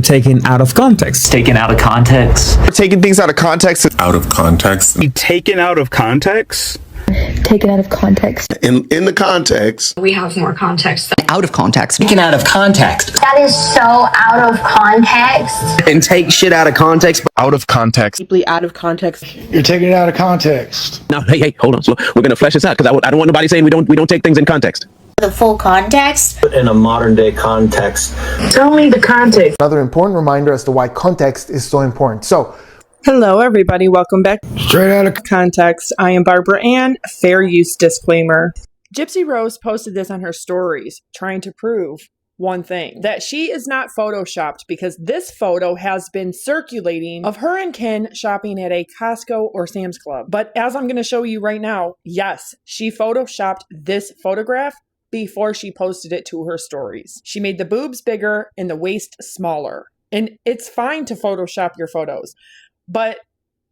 taken out of context. Taken out of context. Taking things out of context. Out of context. Taken out of context. Taken out of context. In the context. We have more context. Out of context. Taken out of context. That is so out of context. And take shit out of context. Out of context. Deeply out of context. You're taking it out of context. Now, hey, hold on. So we're gonna flesh this out because I don't want nobody saying we don't take things in context. The full context. In a modern day context. Tell me the context. Another important reminder as to why context is so important. So, hello everybody, welcome back. Straight out of context. I am Barbara Ann. Fair use disclaimer. Gypsy Rose posted this on her stories, trying to prove one thing, that she is not photoshopped, because this photo has been circulating of her and Ken shopping at a Costco or Sam's Club. But as I'm going to show you right now, yes, she photoshopped this photograph before she posted it to her stories. She made the boobs bigger and the waist smaller. And it's fine to Photoshop your photos. But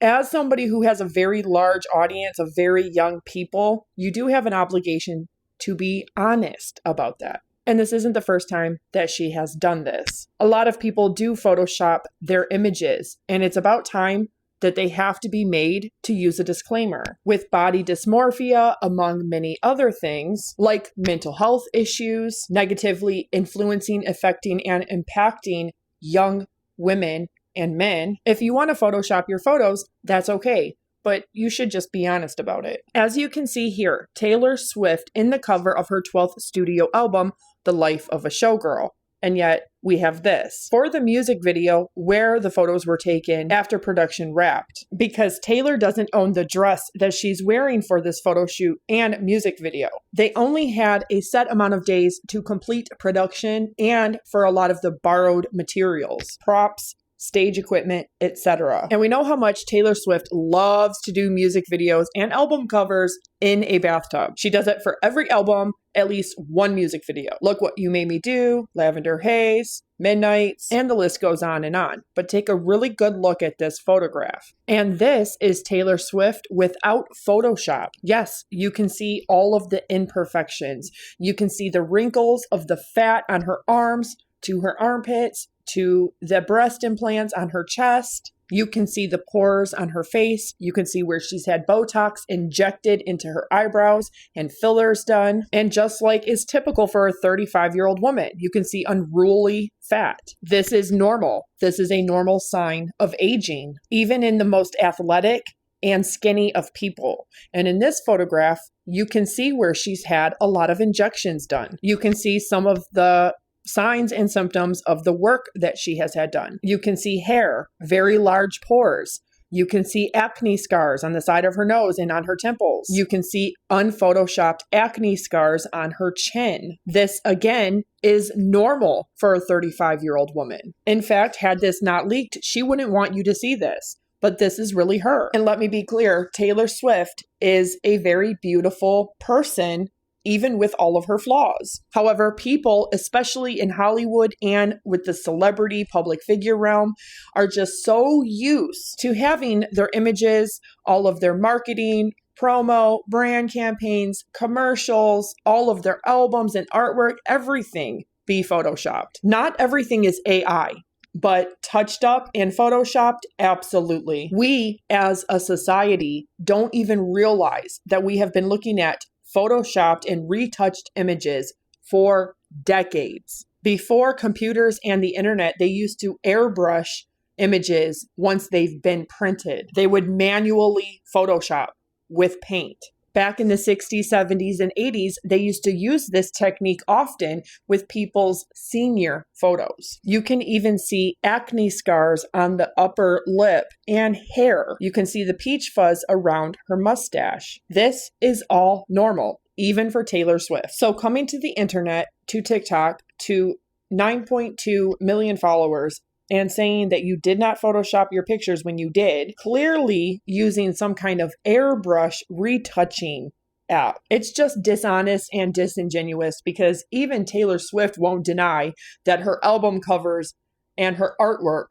as somebody who has a very large audience of very young people, you do have an obligation to be honest about that. And this isn't the first time that she has done this. A lot of people do Photoshop their images, and it's about time that they have to be made to use a disclaimer. With body dysmorphia, among many other things, like mental health issues, negatively influencing, affecting, and impacting young women and men. If you want to Photoshop your photos, that's okay, but you should just be honest about it. As you can see here, Taylor Swift in the cover of her 12th studio album, The Life of a Showgirl. And yet we have this for the music video where the photos were taken after production wrapped, because Taylor doesn't own the dress that she's wearing for this photo shoot and music video. They only had a set amount of days to complete production and for a lot of the borrowed materials, props, stage equipment, etc. And we know how much Taylor Swift loves to do music videos and album covers in a bathtub. She does it for every album, at least one music video. Look What You Made Me Do, Lavender Haze, Midnights, and the list goes on and on. But take a really good look at this photograph. And this is Taylor Swift without Photoshop. Yes, you can see all of the imperfections. You can see the wrinkles of the fat on her arms to her armpits, to the breast implants on her chest. You can see the pores on her face. You can see where she's had Botox injected into her eyebrows and fillers done. And just like is typical for a 35-year-old woman, you can see unruly fat. This is normal. This is a normal sign of aging, even in the most athletic and skinny of people. And in this photograph, you can see where she's had a lot of injections done. You can see some of the signs and symptoms of the work that she has had done. You can see hair, very large pores. You can see acne scars on the side of her nose and on her temples. You can see unphotoshopped acne scars on her chin. This, again, is normal for a 35-year-old woman. In fact, had this not leaked, she wouldn't want you to see this. But this is really her. And let me be clear, Taylor Swift is a very beautiful person, even with all of her flaws. However, people, especially in Hollywood and with the celebrity public figure realm, are just so used to having their images, all of their marketing, promo, brand campaigns, commercials, all of their albums and artwork, everything be photoshopped. Not everything is AI, but touched up and photoshopped, absolutely. We, as a society, don't even realize that we have been looking at photoshopped and retouched images for decades. Before computers and the internet, they used to airbrush images once they've been printed. They would manually Photoshop with paint. Back in the 60s, 70s, and 80s, they used to use this technique often with people's senior photos. You can even see acne scars on the upper lip and hair. You can see the peach fuzz around her mustache. This is all normal, even for Taylor Swift. So coming to the internet, to TikTok, to 9.2 million followers, and saying that you did not Photoshop your pictures when you did, clearly using some kind of airbrush retouching app. It's just dishonest and disingenuous, because even Taylor Swift won't deny that her album covers and her artwork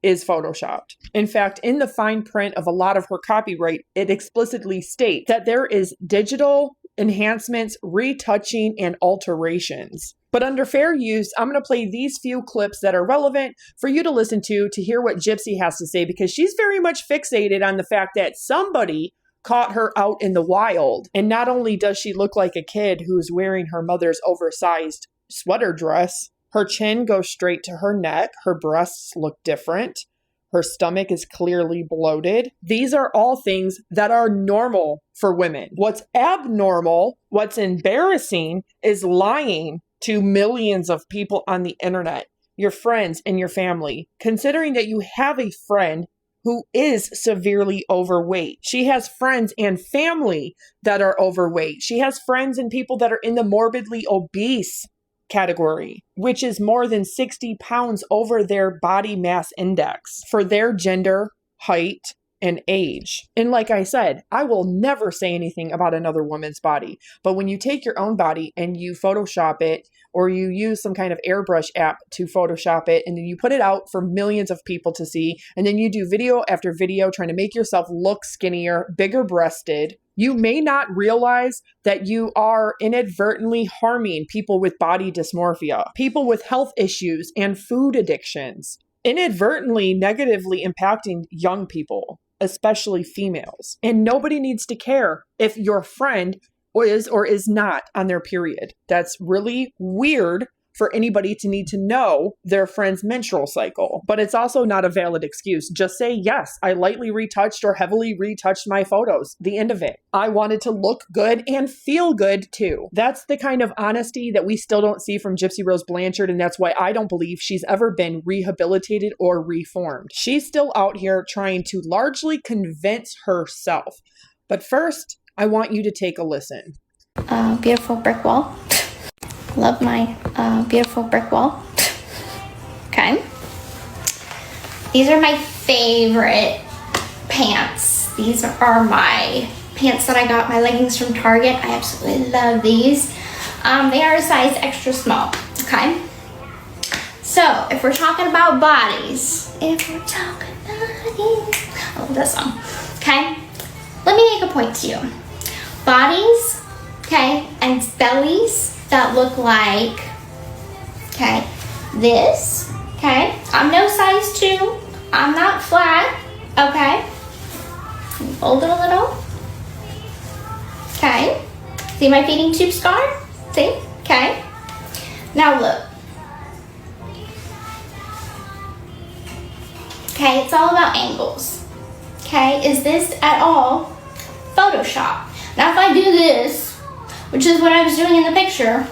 is photoshopped. In fact, in the fine print of a lot of her copyright, it explicitly states that there is digital enhancements, retouching, and alterations. But under fair use, I'm going to play these few clips that are relevant for you to listen to hear what Gypsy has to say, because she's very much fixated on the fact that somebody caught her out in the wild. And not only does she look like a kid who's wearing her mother's oversized sweater dress, her chin goes straight to her neck, her breasts look different, her stomach is clearly bloated. These are all things that are normal for women. What's abnormal, what's embarrassing, is lying to millions of people on the internet, your friends and your family, considering that you have a friend who is severely overweight. She has friends and family that are overweight. She has friends and people that are in the morbidly obese category, which is more than 60 pounds over their body mass index for their gender, height, and age. And like I said, I will never say anything about another woman's body. But when you take your own body and you Photoshop it, or you use some kind of airbrush app to Photoshop it, and then you put it out for millions of people to see, and then you do video after video trying to make yourself look skinnier, bigger breasted, you may not realize that you are inadvertently harming people with body dysmorphia, people with health issues and food addictions, inadvertently negatively impacting young people, especially females. And nobody needs to care if your friend is or is not on their period. That's really weird for anybody to need to know their friend's menstrual cycle. But it's also not a valid excuse. Just say, yes, I lightly retouched or heavily retouched my photos. The end of it. I wanted to look good and feel good too. That's the kind of honesty that we still don't see from Gypsy Rose Blanchard, and that's why I don't believe she's ever been rehabilitated or reformed. She's still out here trying to largely convince herself. But first, I want you to take a listen. Beautiful brick wall. Love my beautiful brick wall. Okay. These are my favorite pants. These are my pants that I got, my leggings from Target. I absolutely love these. They are a size extra small. Okay. So if we're talking about bodies, I love this song. Okay. Let me make a point to you. Bodies, okay, and bellies that look like, okay, this, okay. I'm no size 2. I'm not flat, okay. Fold it a little. Okay. See my feeding tube scar? See? Okay. Now look. Okay, it's all about angles. Okay, is this at all Photoshop? Now if I do this, which is what I was doing in the picture,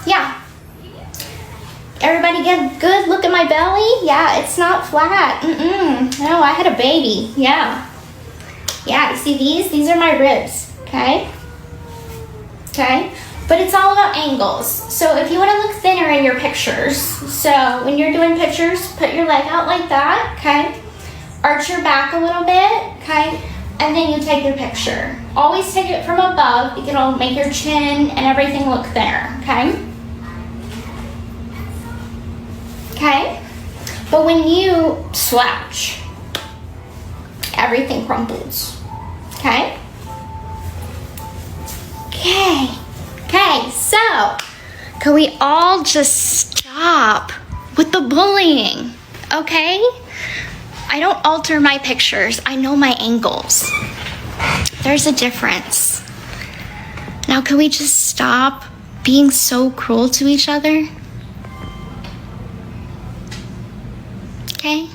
yeah. Everybody get a good look at my belly? Yeah, it's not flat. No, I had a baby. Yeah. Yeah, you see these? These are my ribs. Okay? Okay? But it's all about angles. So if you want to look thinner in your pictures, so when you're doing pictures, put your leg out like that, okay? Arch your back a little bit, okay? And then you take your picture. Always take it from above. It'll make your chin and everything look thinner, okay? Okay? But when you slouch, everything crumples, okay? Okay, so can we all just stop with the bullying, okay? I don't alter my pictures. I know my angles. There's a difference. Now, can we just stop being so cruel to each other? Okay?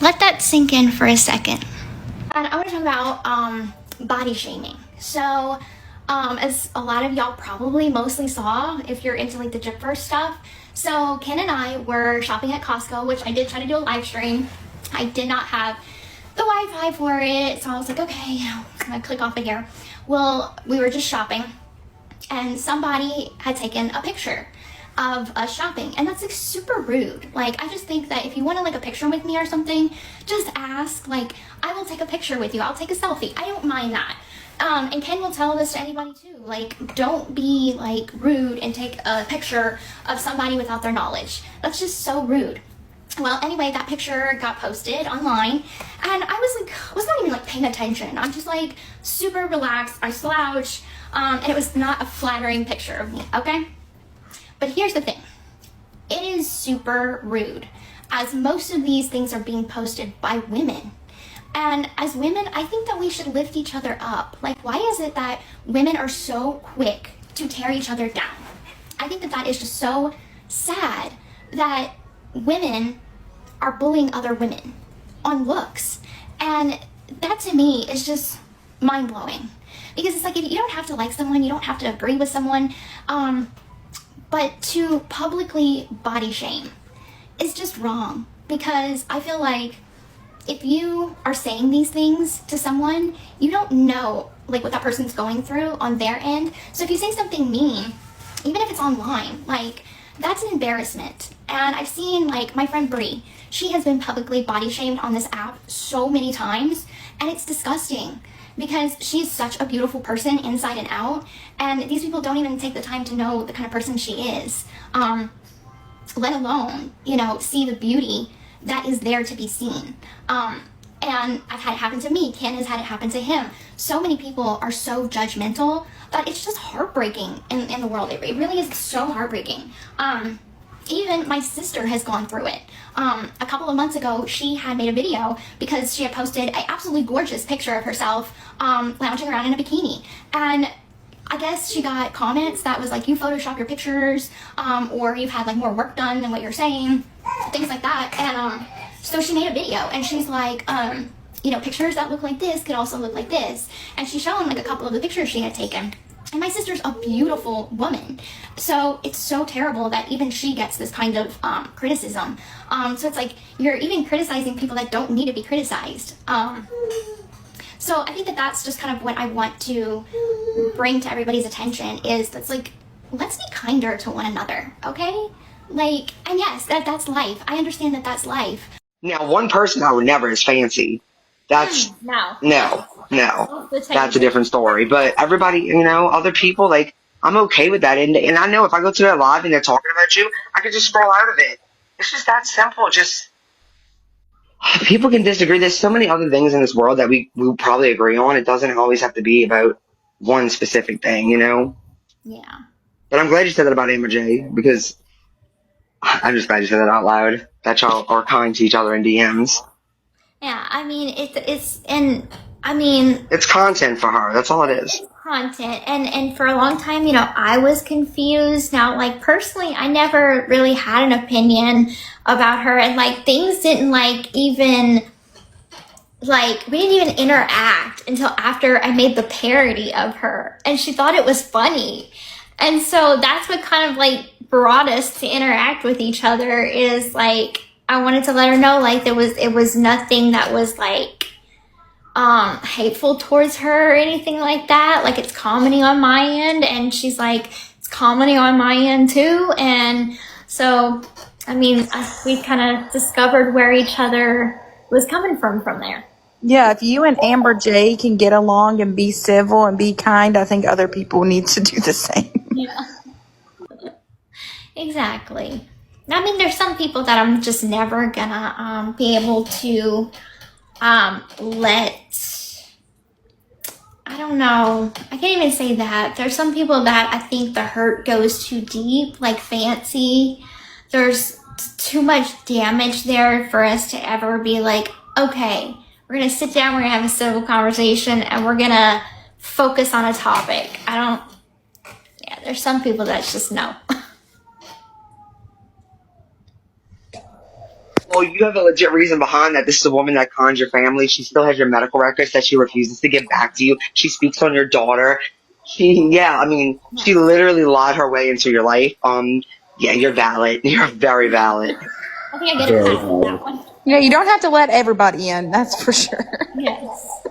Let that sink in for a second. And I want to talk about body shaming. So, as a lot of y'all probably mostly saw, if you're into like the Gypsy stuff, so Ken and I were shopping at Costco, which I did try to do a live stream. I did not have the Wi-Fi for it, so I was like, okay, I'm gonna click off of here. Well, we were just shopping, and somebody had taken a picture of us shopping, and that's like super rude. Like, I just think that if you want to like a picture with me or something, just ask. Like, I will take a picture with you. I'll take a selfie. I don't mind that. And Ken will tell this to anybody too. Like, don't be like rude and take a picture of somebody without their knowledge. That's just so rude. Well, anyway, that picture got posted online, and I was not even like paying attention. I'm just like super relaxed. I slouch, and it was not a flattering picture of me, okay? But here's the thing. It is super rude, as most of these things are being posted by women. And as women, I think that we should lift each other up. Like, why is it that women are so quick to tear each other down? I think that that is just so sad that women are bullying other women on looks. And that to me is just mind-blowing. Because it's like, if you don't have to like someone, you don't have to agree with someone, but to publicly body shame is just wrong. Because I feel like if you are saying these things to someone, you don't know like what that person's going through on their end. So if you say something mean, even if it's online, like, that's an embarrassment. And I've seen, like, my friend Bree, she has been publicly body shamed on this app so many times, and it's disgusting because she's such a beautiful person inside and out, and these people don't even take the time to know the kind of person she is, let alone, you know, see the beauty that is there to be seen. And I've had it happen to me. Ken has had it happen to him. So many people are so judgmental that it's just heartbreaking in the world. It really is so heartbreaking. Even my sister has gone through it. A couple of months ago, she had made a video because she had posted an absolutely gorgeous picture of herself lounging around in a bikini. And I guess she got comments that was like, you Photoshop your pictures, or you've had like more work done than what you're saying, things like that. And so she made a video and she's like, you know, pictures that look like this could also look like this. And she's showing like a couple of the pictures she had taken. And my sister's a beautiful woman. So it's so terrible that even she gets this kind of criticism. So it's like, you're even criticizing people that don't need to be criticized. So I think that that's just kind of what I want to bring to everybody's attention is that's like, let's be kinder to one another, okay? Like, and yes, that's life. I understand that that's life. Now, one person I would never is fancy. That's no. That's a different story. But everybody, you know, other people, like, I'm okay with that. And I know if I go to their live and they're talking about you, I can just scroll out of it. It's just that simple. Just people can disagree. There's so many other things in this world that we probably agree on. It doesn't always have to be about one specific thing, you know? Yeah. But I'm glad you said that about Amber J, because I'm just glad you said that out loud. That y'all are kind to each other in DMs. Yeah, I mean, it's content for her. That's all it is. Content. And for a long time, you know, I was confused. Now, like, personally, I never really had an opinion about her. And, like, things didn't, like, even, like, we didn't even interact until after I made the parody of her. And she thought it was funny. And so that's what kind of, like, brought us to interact with each other is, like, I wanted to let her know, like, it was nothing that was, like, hateful towards her or anything like that. Like, it's comedy on my end, and she's like, it's comedy on my end too. And so, I mean, we kind of discovered where each other was coming from there. Yeah, if you and Amber J can get along and be civil and be kind, I think other people need to do the same. Yeah. Exactly. I mean, there's some people that I'm just never gonna be able to let, I don't know, I can't even say that. There's some people that I think the hurt goes too deep, like Fancy. There's too much damage there for us to ever be like, okay, we're gonna sit down, we're gonna have a civil conversation, and we're gonna focus on a topic. There's some people that's just no. Well, you have a legit reason behind that. This is a woman that cons your family. She still has your medical records that she refuses to give back to you. She speaks on your daughter. She literally lied her way into your life. Yeah, you're valid. You're very valid. I think I get it past that one. Yeah, you don't have to let everybody in, that's for sure. Yes,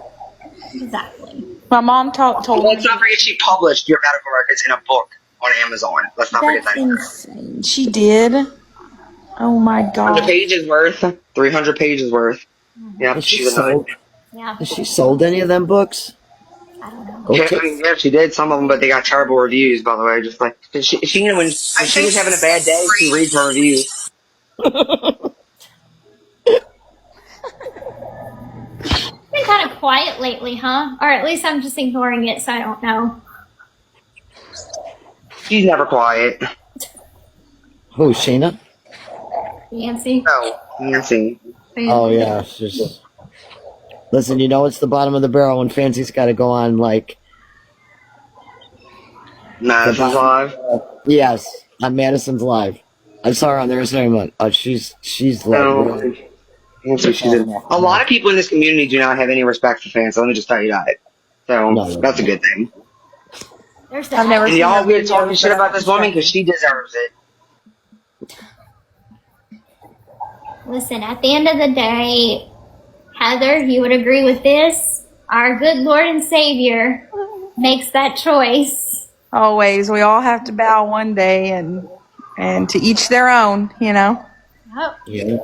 exactly. My mom told me. Let's not forget she published your medical records in a book on Amazon. Let's not forget that. That's insane. She did? Oh my God. 100 pages worth. 300 pages worth. Yeah, Has she sold? Yeah. Has she sold any of them books? I don't know. Okay. Yeah, she did some of them, but they got terrible reviews. By the way, just like she you know, when she was having a bad day, she reads her reviews. quiet lately, huh? Or at least I'm just ignoring it, so I don't know. She's never quiet. Who, Sheena? Nancy. No, Nancy. Oh, yeah. She's... Listen, you know it's the bottom of the barrel when Fancy's got to go on, like... Madison's Live? Yes, on Madison's Live. I saw her on there saying, she's like... No. A lot of people in this community do not have any respect for fans, so let me just tell you that. So, that's a good thing. I've never and seen y'all her weird talking videos, shit but about this woman because she deserves it. Listen, at the end of the day, Heather, you would agree with this? Our good Lord and Savior makes that choice. Always. We all have to bow one day, and to each their own, you know? Yep. Yeah.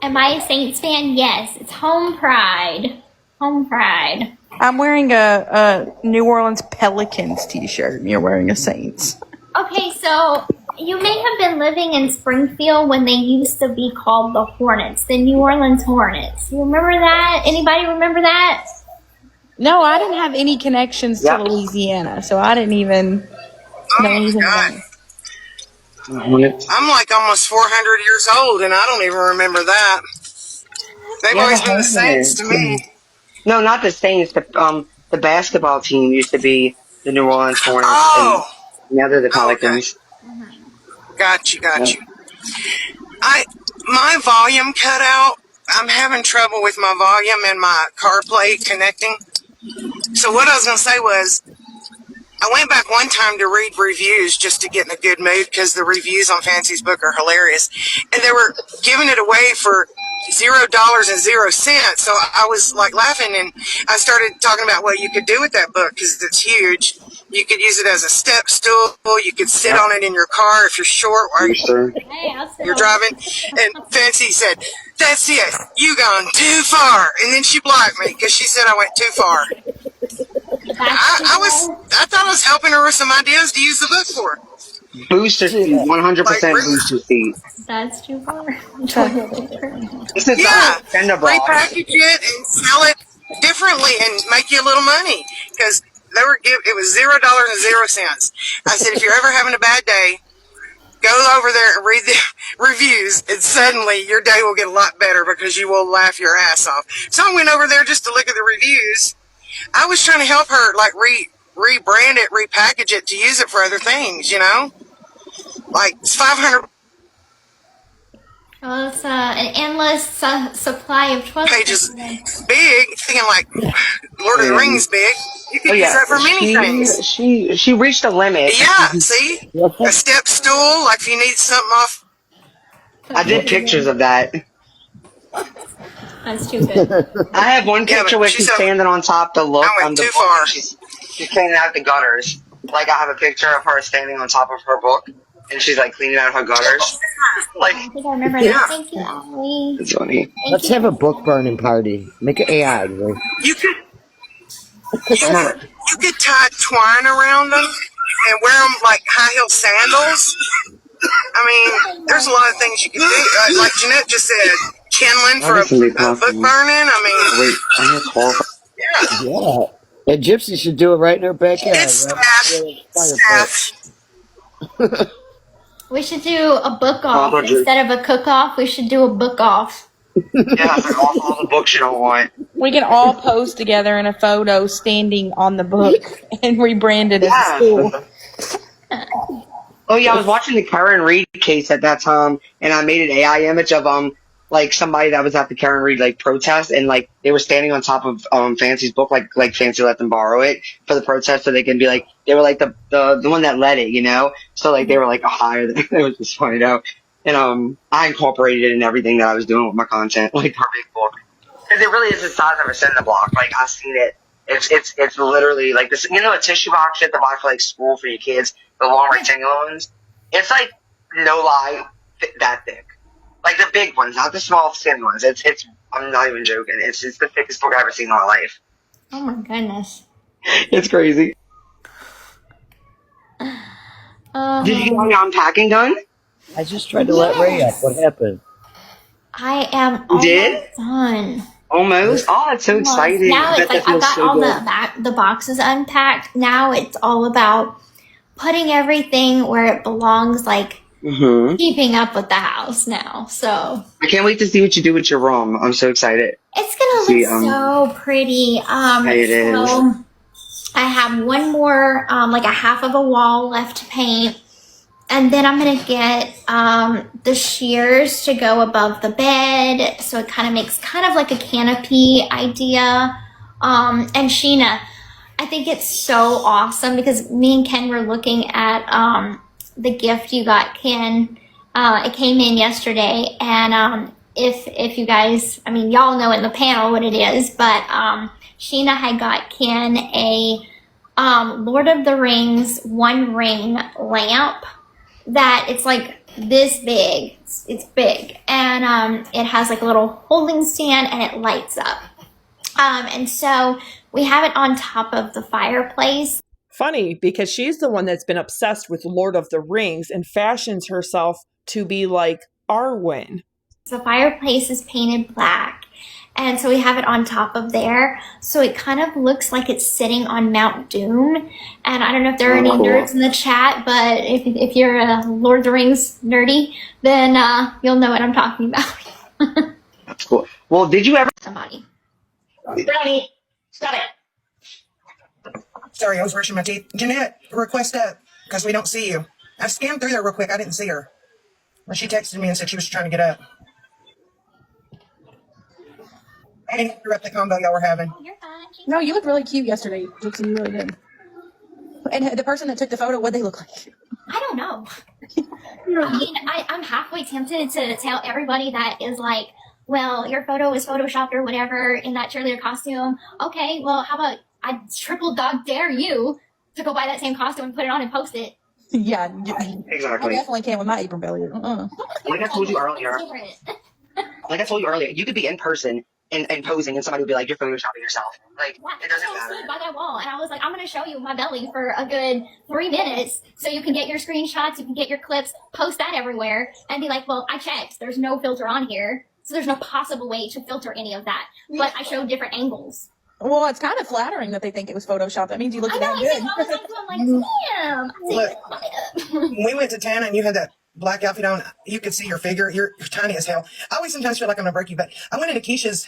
Am I a Saints fan? Yes. It's home pride. Home pride. I'm wearing a New Orleans Pelicans t-shirt, and you're wearing a Saints. Okay, so you may have been living in Springfield when they used to be called the Hornets, the New Orleans Hornets. You remember that? Anybody remember that? No, I didn't have any connections to Louisiana, so I didn't even know anything about it. I'm like almost 400 years old, and I don't even remember that. They've always been the Saints to me. No, not the Saints. The basketball team used to be the New Orleans Hornets. Oh! And now they're the Pelicans. Okay. Got you. My volume cut out. I'm having trouble with my volume and my CarPlay connecting. So what I was going to say was, I went back one time to read reviews just to get in a good mood because the reviews on Fancy's book are hilarious. And they were giving it away for $0.00. So I was like laughing, and I started talking about what you could do with that book because it's huge. You could use it as a step stool. You could sit on it in your car if you're short or you're driving. And Fancy said, "That's it. You gone too far." And then she blocked me because she said I went too far. I thought I was helping her with some ideas to use the book for. Booster seat, 100% booster seat. That's too far. This is repackage it and sell it differently and make you a little money because it was $0.00. I said, if you're ever having a bad day, go over there and read the reviews, and suddenly your day will get a lot better because you will laugh your ass off. So I went over there just to look at the reviews. I was trying to help her, like, rebrand it, repackage it to use it for other things, you know? Like, it's 500 Well, it's an endless supply of toilet pages big, thinking like Lord of the Rings big. You could use that for many things. She reached a limit. Yeah, see? A step stool, like if you need something off. I did pictures of that. That's too good. I have one picture where she's standing on top to look on the book. She's cleaning out the gutters. Like, I have a picture of her standing on top of her book, and she's like cleaning out her gutters. Like, I think I remember that. Thank you, Emily. It's funny. Let's have a book burning party. Make it AI. Right? You could tie twine around them and wear them like high heel sandals. I mean, there's a lot of things you can do. Like Jeanette just said, kindling for a book burning. I mean, Yeah. And Gypsy should do it right in her backyard. It's We should do a book off instead of a cook off. We should do a book off. Yeah, like all the books you don't want. We can all pose together in a photo standing on the book and rebrand it as a school. Oh yeah, I was watching the Karen Reed case at that time, and I made an AI image of like somebody that was at the Karen Reed like protest, and like they were standing on top of Fancy's book, like Fancy let them borrow it for the protest, so they can be like they were like the one that led it, you know. So like they were like a higher than it was just funny though. And I incorporated it in everything that I was doing with my content, like her big book, because it really is the size of a cinder block. Like I've seen it. It's literally like this. You know, a tissue box you have to buy for like school for your kids, the long rectangular ones. It's like no lie, that thick. Like the big ones, not the small thin ones. It's. I'm not even joking. It's the thickest book I've ever seen in my life. Oh my goodness. It's crazy. Did you get your unpacking done? I just tried to let Ray up. What happened? I am almost done. Almost. Oh, that's so exciting. Now it's like I've got so all good. the boxes unpacked. Now it's all about putting everything where it belongs, like keeping up with the house now. So I can't wait to see what you do with your room. I'm so excited. it's gonna look so pretty. It is. I have one more, like a half of a wall left to paint. And then I'm going to get the shears to go above the bed. So it kind of makes kind of like a canopy idea. And Sheena, I think it's so awesome because me and Ken were looking at the gift you got, Ken. It came in yesterday. And if you guys, I mean, y'all know in the panel what it is. But Sheena had got Ken a Lord of the Rings one ring lamp that it's like this big. It's big. And it has like a little holding stand and it lights up. And so we have it on top of the fireplace. Funny, because she's the one that's been obsessed with Lord of the Rings and fashions herself to be like Arwen. The fireplace is painted black. And so we have it on top of there. So it kind of looks like it's sitting on Mount Doom. And I don't know if there are any nerds in the chat, but if you're a Lord of the Rings nerdy, then you'll know what I'm talking about. That's cool. Well, did you ever... Somebody. Brownie, stop it. Sorry, I was brushing my teeth. Jeanette, request up, because we don't see you. I scanned through there real quick. I didn't see her. Well, she texted me and said she was trying to get up. I didn't interrupt the combo y'all were having. You're fine. No, you looked really cute yesterday, Gypsy. You really did. And the person that took the photo, what'd they look like? I don't know. I mean, I'm halfway tempted to tell everybody that is like, well, your photo was photoshopped or whatever in that cheerleader costume. Okay, well, how about I triple dog dare you to go buy that same costume and put it on and post it? Yeah, exactly. I definitely can with my apron belly. Like I told you earlier, you could be in person and posing, and somebody would be like, "You're photoshopping yourself." Like, it doesn't matter. I stood by that wall, and I was like, "I'm going to show you my belly for a good 3 minutes, so you can get your screenshots, you can get your clips, post that everywhere, and be like, well, I checked. There's no filter on here, so there's no possible way to filter any of that. But I showed different angles." Well, it's kind of flattering that they think it was photoshopped. That means you look that good. I'm like, damn. We went to Tana, and you had that black outfit on. You could see your figure. You're tiny as hell. I always sometimes feel like I'm gonna break you, but I went into Keisha's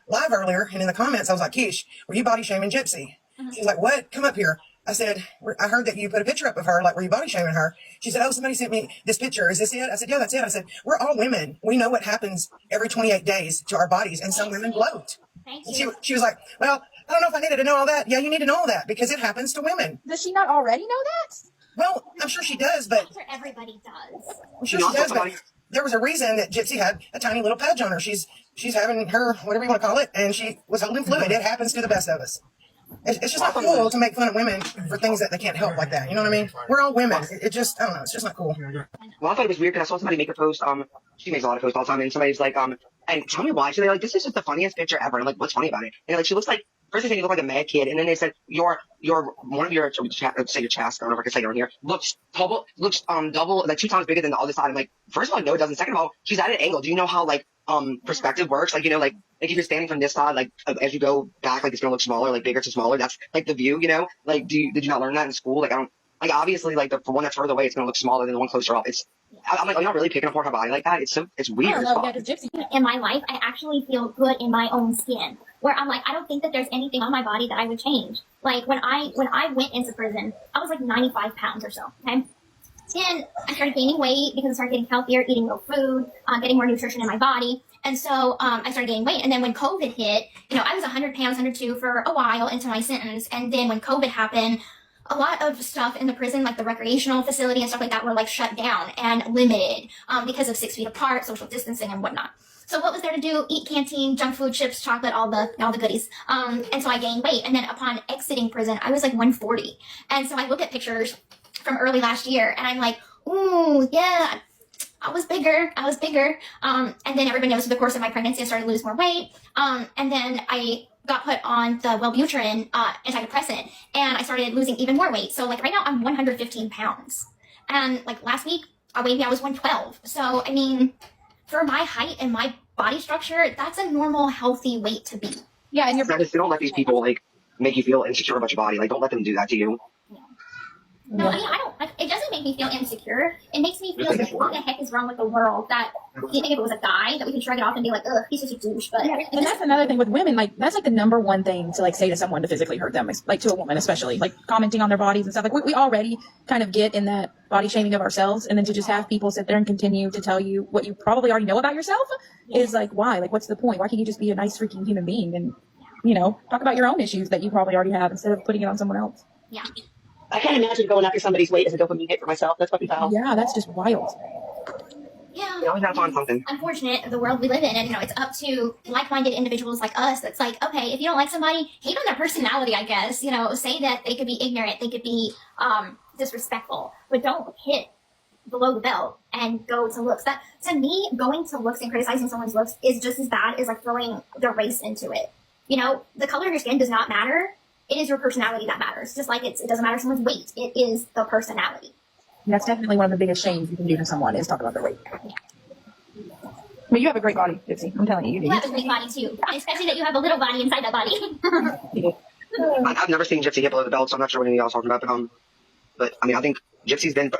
live earlier, and in the comments I was like, Keish, were you body shaming Gypsy? She was like, what? Come up here. I said, I heard that you put a picture up of her, like, were you body shaming her? She said, oh, somebody sent me this picture. Is this it? I said, yeah, that's it. I said, we're all women. We know what happens every 28 days to our bodies, and some women bloat. She was like, well, I don't know if I needed to know all that. Yeah, you need to know all that because it happens to women. Does she not already know that? Well, I'm sure she does, but... I'm sure everybody does. I'm sure she does, but there was a reason that Gypsy had a tiny little patch on her. She's having her, whatever you want to call it, and she was holding fluid. It happens to the best of us. It's just not cool to make fun of women for things that they can't help like that. You know what I mean? We're all women. It just, I don't know. It's just not cool. Well, I thought it was weird because I saw somebody make a post. She makes a lot of posts all the time, and somebody's like, and tell me why. So they're like, this is just the funniest picture ever. And I'm like, what's funny about it? And like, she looks like, first they said you look like a mad kid, and then they said one of your say your chest, I don't know if I can say it on here, looks double, like 2 times bigger than the other side. I'm like, first of all, no, it doesn't. Second of all, she's at an angle. Do you know how like perspective works? Like, you know, like if you're standing from this side, like as you go back, like it's gonna look smaller, like bigger to smaller. That's like the view, you know. Like, did you not learn that in school? Like, I don't. Like, obviously, like the one that's further away, it's gonna look smaller than the one closer up. I'm like, are you not really picking apart her body like that? It's weird. In my life, I actually feel good in my own skin. Where I'm like, I don't think that there's anything on my body that I would change. Like when I went into prison, I was like 95 pounds or so. Okay. Then I started gaining weight because I started getting healthier, eating real food, getting more nutrition in my body. And so I started gaining weight. And then when COVID hit, you know, I was 100 pounds, 102 for a while into my sentence. And then when COVID happened, a lot of stuff in the prison, like the recreational facility and stuff like that, were like shut down and limited because of 6 feet apart, social distancing and whatnot. So what was there to do? Eat canteen, junk food, chips, chocolate, all the goodies. And so I gained weight. And then upon exiting prison, I was like 140. And so I look at pictures from early last year and I'm like, ooh, yeah, I was bigger. And then everybody knows through the course of my pregnancy, I started to lose more weight. And then I got put on the Wellbutrin antidepressant and I started losing even more weight. So like right now I'm 115 pounds. And like last week I weighed me, I was 112. So I mean, for my height and my body structure, that's a normal, healthy weight to be. Yeah, and you're. Just don't let these people like make you feel insecure about your body. Like, don't let them do that to you. No, I mean, I don't. Like, it doesn't make me feel insecure. It makes me feel like, what the heck is wrong with the world? That you think if it was a guy, that we can shrug it off and be like, ugh, he's such a douche. But yeah, and that's another thing with women. Like, that's like the number one thing to like say to someone to physically hurt them, like to a woman especially, like commenting on their bodies and stuff. Like we already kind of get in that body shaming of ourselves, and then to just have people sit there and continue to tell you what you probably already know about yourself is like, why? Like, what's the point? Why can't you just be a nice freaking human being and talk about your own issues that you probably already have instead of putting it on someone else? Yeah. I can't imagine going after somebody's weight as a dopamine hit for myself. That's fucking foul. Yeah, that's just wild. Yeah. You always have to find something. Unfortunate, the world we live in, and it's up to like-minded individuals like us. That's like, okay, if you don't like somebody, hate on their personality, I guess. Say that they could be ignorant, they could be disrespectful, but don't hit below the belt and go to looks. That, to me, going to looks and criticizing someone's looks is just as bad as like throwing their race into it. The color of your skin does not matter. It is your personality that matters. Just like it doesn't matter someone's weight. It is the personality. That's definitely one of the biggest shames you can do to someone is talk about their weight. Yeah. But you have a great body, Gypsy. I'm telling you. You have a great body too. Especially that you have a little body inside that body. I've never seen Gypsy hit below the belt, so I'm not sure what any of y'all talking about. But I mean, I think Gypsy's been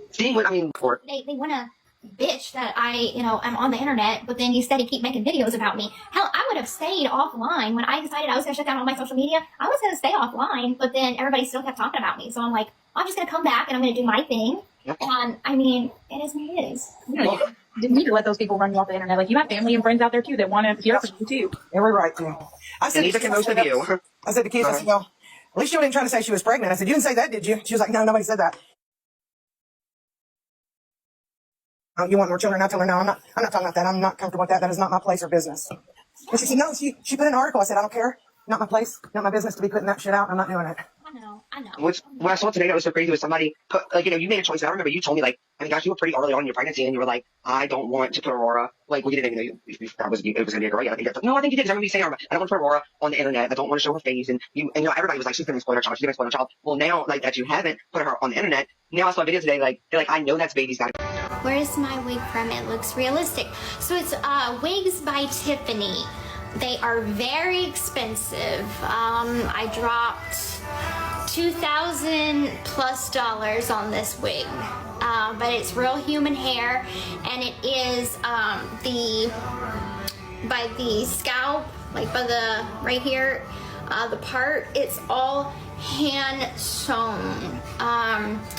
seeing what for. They want to bitch that I'm on the internet, but then you steady keep making videos about me. Hell, I would have stayed offline when I decided I was going to shut down all my social media. I was going to stay offline, but then everybody still kept talking about me. So I'm like, I'm just going to come back and I'm going to do my thing. Yep. And I mean, it is what it is. You didn't need to let those people run you off the internet. Like, you have family and friends out there too that want to hear from you too. Yeah, we're right too. I said, neither can most of you. I said to Keith, I said, well, at least you didn't try to say she was pregnant. I said, you didn't say that, did you? She was like, no, nobody said that. Oh, you want more children? I told her, no, I'm not talking about that. I'm not comfortable with that. That is not my place or business. And she said, no, she put in an article. I said, I don't care. Not my place, not my business to be putting that shit out. I'm not doing it. I know. When I saw today, that was so crazy. Was somebody put, you made a choice. And I remember you told me, gosh, you were pretty early on in your pregnancy, and you were like, I don't want to put Aurora, you didn't even know it was going to be a girl. Yeah, I think no, I think you did. Because I remember you saying, I don't want to put Aurora on the internet. I don't want to show her face. And everybody was like, she's going to spoil her child. She's going to spoil her child. Well, now, that you haven't put her on the internet, now I saw a video today, they're like, I know that's baby's got. Where is my wig from? It looks realistic. So it's Wigs by Tiffany. They are very expensive. I dropped $2,000+ on this wig, but it's real human hair, and it is by the scalp, by the right here, the part, it's all hand sewn,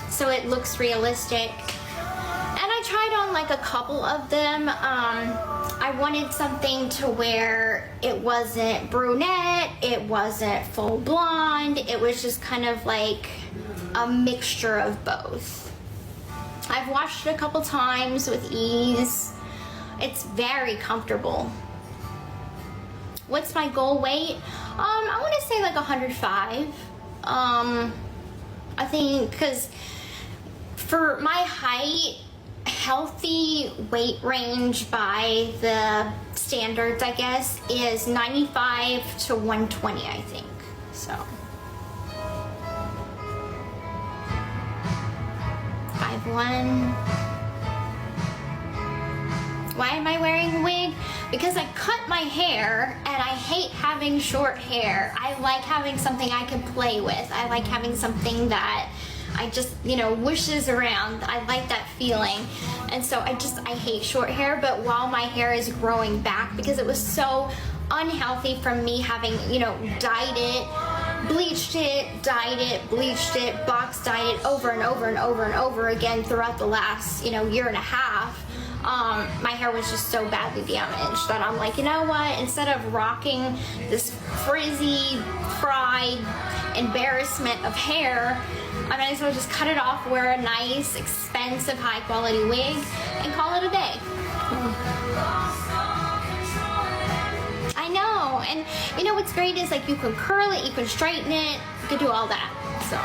so it looks realistic. And I tried on a couple of them. I wanted something to where it wasn't brunette, it wasn't full blonde, it was just kind of like a mixture of both. I've washed it a couple times with ease. It's very comfortable. What's my goal weight? I want to say 105. I think because for my height, healthy weight range by the standards, I guess, is 95 to 120, I think. So 5'1". Why am I wearing a wig? Because I cut my hair and I hate having short hair. I like having something I can play with. I like having something that I just, whooshes around. I like that feeling. And so I hate short hair, but while my hair is growing back, because it was so unhealthy from me having, dyed it, bleached it, dyed it, bleached it, box dyed it over and over and over and over again throughout the last, year and a half. My hair was just so badly damaged that I'm like, you know what, instead of rocking this frizzy, fried embarrassment of hair, I might as well just cut it off, wear a nice, expensive, high quality wig, and call it a day. I know, and what's great is you can curl it, you can straighten it, you can do all that, so.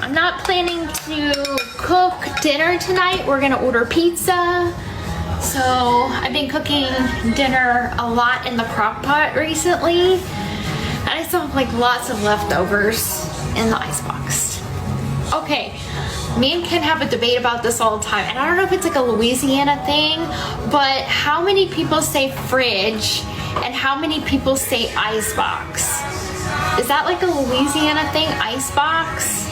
I'm not planning to cook dinner tonight. We're gonna order pizza. So I've been cooking dinner a lot in the crock pot recently. And I still have lots of leftovers. in the icebox. Okay, me and Ken have a debate about this all the time, and I don't know if it's like a Louisiana thing, but how many people say fridge and how many people say icebox? Is that like a Louisiana thing, icebox?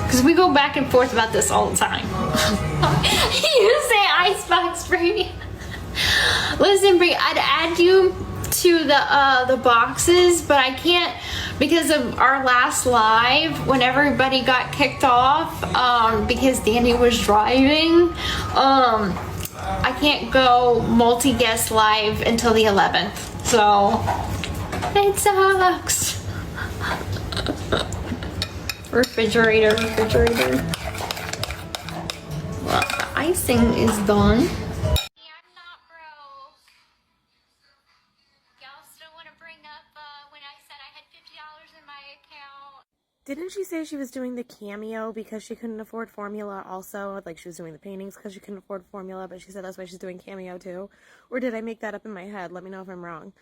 Because we go back and forth about this all the time. You say icebox, Bree. Listen, Bree, I'd add you to the boxes, but I can't because of our last live when everybody got kicked off because Danny was driving. I can't go multi-guest live until the 11th, so it sucks. Refrigerator. Well, the icing is done. Didn't she say she was doing the cameo because she couldn't afford formula also? Like she was doing the paintings because she couldn't afford formula, but she said that's why she's doing cameo too? Or did I make that up in my head? Let me know if I'm wrong.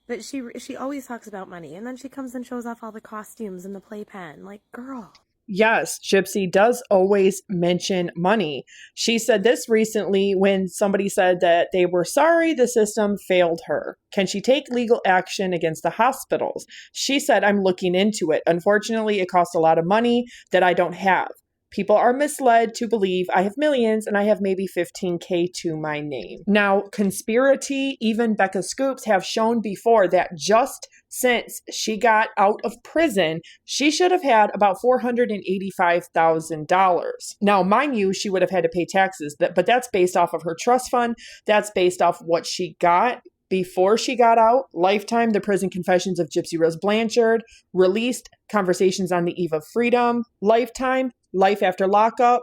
But she always talks about money, and then she comes and shows off all the costumes and the playpen. Like, girl. Yes, Gypsy does always mention money. She said this recently when somebody said that they were sorry the system failed her. Can she take legal action against the hospitals? She said, I'm looking into it. Unfortunately, it costs a lot of money that I don't have. People are misled to believe I have millions and I have maybe 15K to my name. Now, Conspiracy, even Becca Scoops have shown before that just since she got out of prison, she should have had about $485,000. Now, mind you, she would have had to pay taxes, but that's based off of her trust fund. That's based off what she got before she got out. Lifetime, The Prison Confessions of Gypsy Rose Blanchard, released Conversations on the Eve of Freedom. Lifetime, Life After Lockup,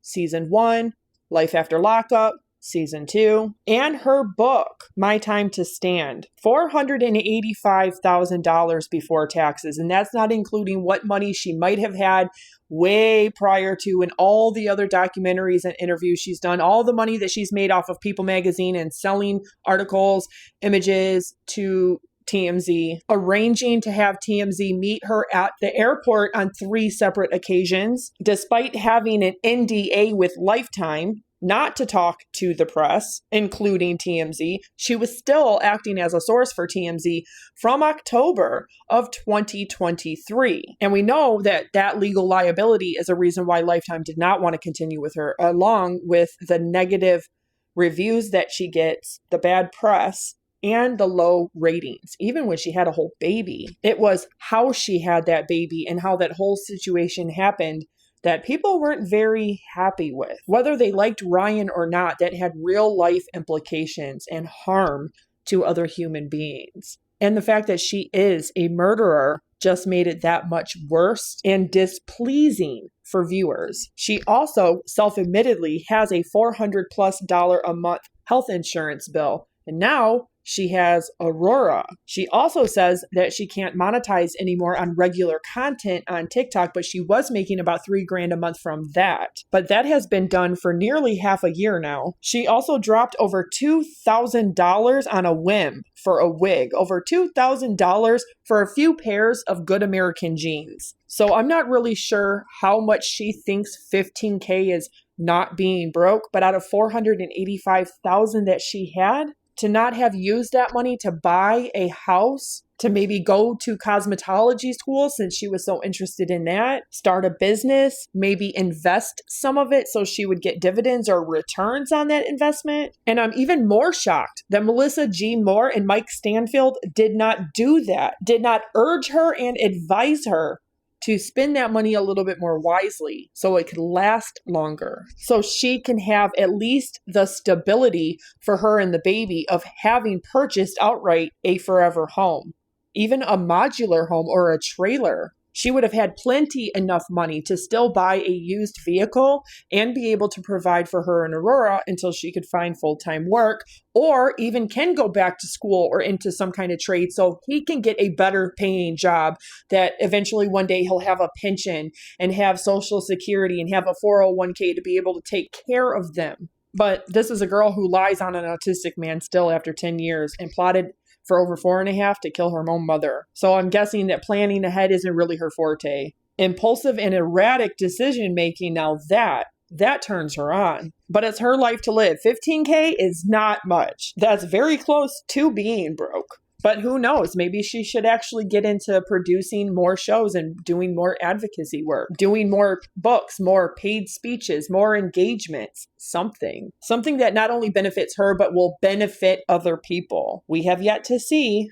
Season 1, Life After Lockup, Season 2, and her book, My Time to Stand, $485,000 before taxes. And that's not including what money she might have had way prior to and all the other documentaries and interviews she's done, all the money that she's made off of People magazine and selling articles, images to TMZ, arranging to have TMZ meet her at the airport on 3 separate occasions, despite having an NDA with Lifetime not to talk to the press, including TMZ. She was still acting as a source for TMZ from October of 2023. And we know that that legal liability is a reason why Lifetime did not want to continue with her, along with the negative reviews that she gets, the bad press, and the low ratings, even when she had a whole baby. It was how she had that baby and how that whole situation happened that people weren't very happy with. Whether they liked Ryan or not, that had real life implications and harm to other human beings. And the fact that she is a murderer just made it that much worse and displeasing for viewers. She also self-admittedly has a $400+ a month health insurance bill. And now she has Aurora. She also says that she can't monetize anymore on regular content on TikTok, but she was making about $3,000 a month from that. But that has been done for nearly half a year now. She also dropped over $2,000 on a whim for a wig, over $2,000 for a few pairs of Good American jeans. So I'm not really sure how much she thinks 15K is not being broke, but out of $485,000 that she had, to not have used that money to buy a house, to maybe go to cosmetology school since she was so interested in that, start a business, maybe invest some of it so she would get dividends or returns on that investment. And I'm even more shocked that Melissa G. Moore and Mike Stanfield did not do that, did not urge her and advise her to spend that money a little bit more wisely so it could last longer, so she can have at least the stability for her and the baby of having purchased outright a forever home, even a modular home or a trailer. She would have had plenty enough money to still buy a used vehicle and be able to provide for her and Aurora until she could find full-time work, or even can go back to school or into some kind of trade so he can get a better paying job that eventually one day he'll have a pension and have Social Security and have a 401k to be able to take care of them. But this is a girl who lies on an autistic man still after 10 years and plotted for over 4.5 to kill her own mother. So I'm guessing that planning ahead isn't really her forte. Impulsive and erratic decision making, now that turns her on. But it's her life to live. 15K is not much. That's very close to being broke. But who knows? Maybe she should actually get into producing more shows and doing more advocacy work, doing more books, more paid speeches, more engagements, something that not only benefits her, but will benefit other people. We have yet to see.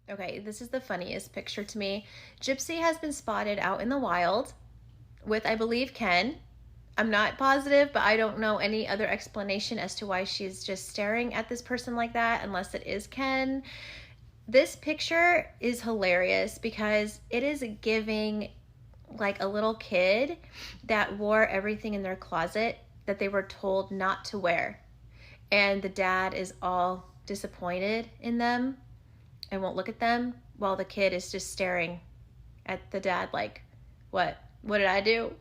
Okay, this is the funniest picture to me. Gypsy has been spotted out in the wild with, I believe, Ken. I'm not positive, but I don't know any other explanation as to why she's just staring at this person like that, unless it is Ken. This picture is hilarious because it is giving like a little kid that wore everything in their closet that they were told not to wear. And the dad is all disappointed in them and won't look at them while the kid is just staring at the dad like, what did I do?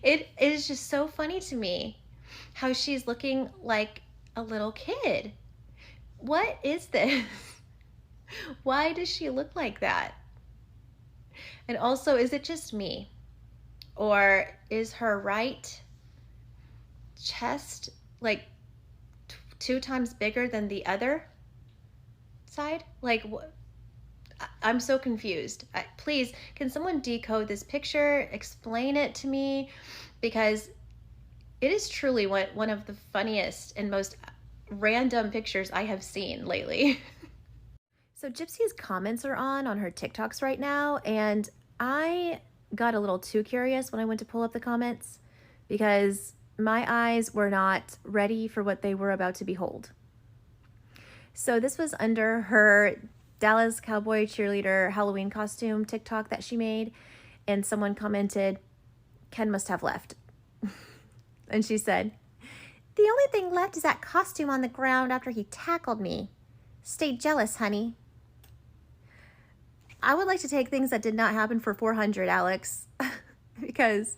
It is just so funny to me how she's looking like a little kid. What is this? Why does she look like that? And also, is it just me? Or is her right chest like 2 times bigger than the other side? Like, I'm so confused. Please, can someone decode this picture? Explain it to me, because it is truly one of the funniest and most random pictures I have seen lately. So Gypsy's comments are on her TikToks right now, and I got a little too curious when I went to pull up the comments because my eyes were not ready for what they were about to behold. So this was under her Dallas Cowboy cheerleader Halloween costume TikTok that she made, and someone commented, "Ken must have left." And she said, "The only thing left is that costume on the ground after he tackled me. Stay jealous, honey." I would like to take things that did not happen for 400, Alex, because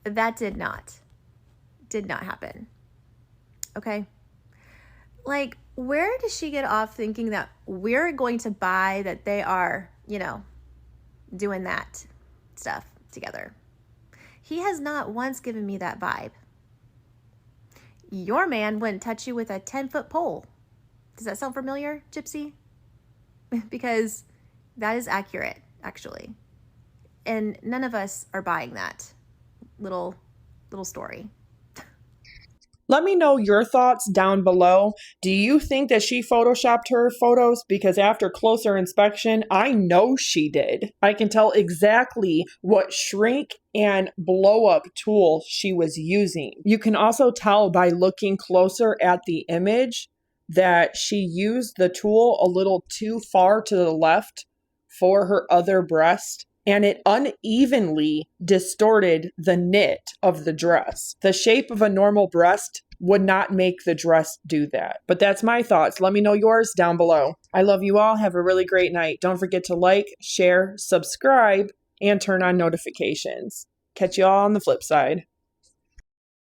that did not happen. Okay? Like, where does she get off thinking that we're going to buy that they are, doing that stuff together? He has not once given me that vibe. Your man wouldn't touch you with a 10-foot pole. Does that sound familiar, Gypsy? Because that is accurate, actually. And none of us are buying that little story. Let me know your thoughts down below. Do you think that she photoshopped her photos? Because after closer inspection, I know she did. I can tell exactly what shrink and blow up tool she was using. You can also tell by looking closer at the image that she used the tool a little too far to the left for her other breast, and it unevenly distorted the knit of the dress. The shape of a normal breast would not make the dress do that. But that's my thoughts. Let me know yours down below. I love you all. Have a really great night. Don't forget to like, share, subscribe, and turn on notifications. Catch you all on the flip side.